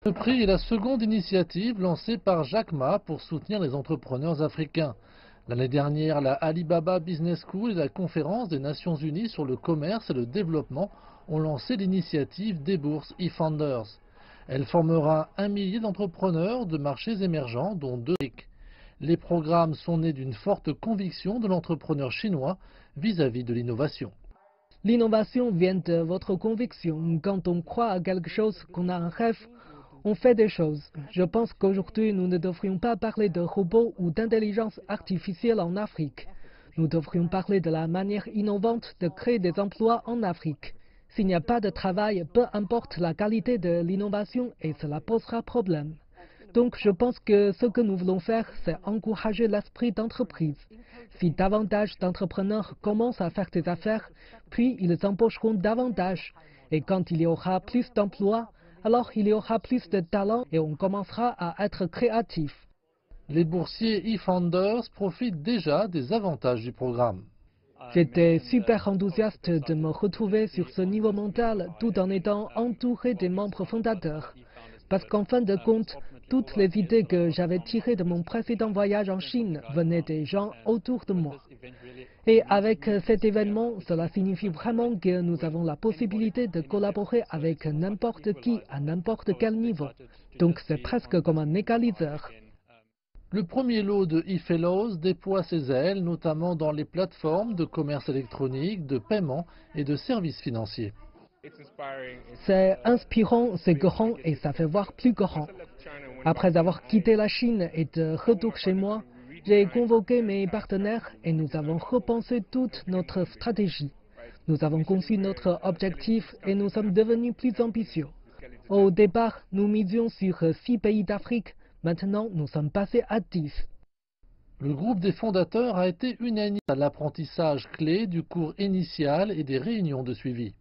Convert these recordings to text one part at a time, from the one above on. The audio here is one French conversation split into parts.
Ce prix est la seconde initiative lancée par Jack Ma pour soutenir les entrepreneurs africains. L'année dernière, la Alibaba Business School et la conférence des Nations Unies sur le commerce et le développement ont lancé l'initiative des bourses e-Founders. Elle formera 1 millier d'entrepreneurs de marchés émergents, dont 2 Afrique. Les programmes sont nés d'une forte conviction de l'entrepreneur chinois vis-à-vis de l'innovation. L'innovation vient de votre conviction. Quand on croit à quelque chose, qu'on a un rêve, on fait des choses. Je pense qu'aujourd'hui, nous ne devrions pas parler de robots ou d'intelligence artificielle en Afrique. Nous devrions parler de la manière innovante de créer des emplois en Afrique. S'il n'y a pas de travail, peu importe la qualité de l'innovation et cela posera problème. Donc je pense que ce que nous voulons faire, c'est encourager l'esprit d'entreprise. Si davantage d'entrepreneurs commencent à faire des affaires, puis ils embaucheront davantage. Et quand il y aura plus d'emplois, alors il y aura plus de talent et on commencera à être créatif. Les boursiers e-Founders profitent déjà des avantages du programme. J'étais super enthousiaste de me retrouver sur ce niveau mental tout en étant entouré des membres fondateurs. Parce qu'en fin de compte, toutes les idées que j'avais tirées de mon précédent voyage en Chine venaient des gens autour de moi. Et avec cet événement, cela signifie vraiment que nous avons la possibilité de collaborer avec n'importe qui à n'importe quel niveau. Donc c'est presque comme un égaliseur. Le premier lot de e-Fellows déploie ses ailes, notamment dans les plateformes de commerce électronique, de paiement et de services financiers. C'est inspirant, c'est grand et ça fait voir plus grand. Après avoir quitté la Chine et de retour chez moi, j'ai convoqué mes partenaires et nous avons repensé toute notre stratégie. Nous avons conçu notre objectif et nous sommes devenus plus ambitieux. Au départ, nous misions sur 6 pays d'Afrique. Maintenant, nous sommes passés à 10. Le groupe des fondateurs a été unanime à l'apprentissage clé du cours initial et des réunions de suivi.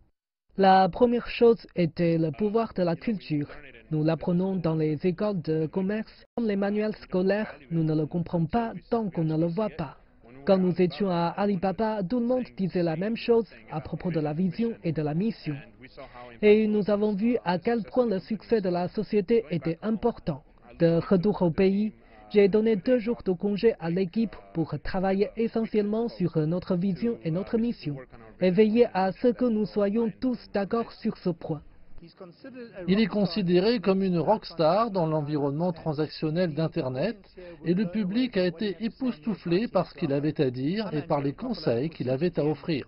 La première chose était le pouvoir de la culture. Nous l'apprenons dans les écoles de commerce. Comme les manuels scolaires, nous ne le comprenons pas tant qu'on ne le voit pas. Quand nous étions à Alibaba, tout le monde disait la même chose à propos de la vision et de la mission. Et nous avons vu à quel point le succès de la société était important. De retour au pays, j'ai donné 2 jours de congé à l'équipe pour travailler essentiellement sur notre vision et notre mission, et veiller à ce que nous soyons tous d'accord sur ce point. Il est considéré comme une rockstar dans l'environnement transactionnel d'Internet et le public a été époustouflé par ce qu'il avait à dire et par les conseils qu'il avait à offrir.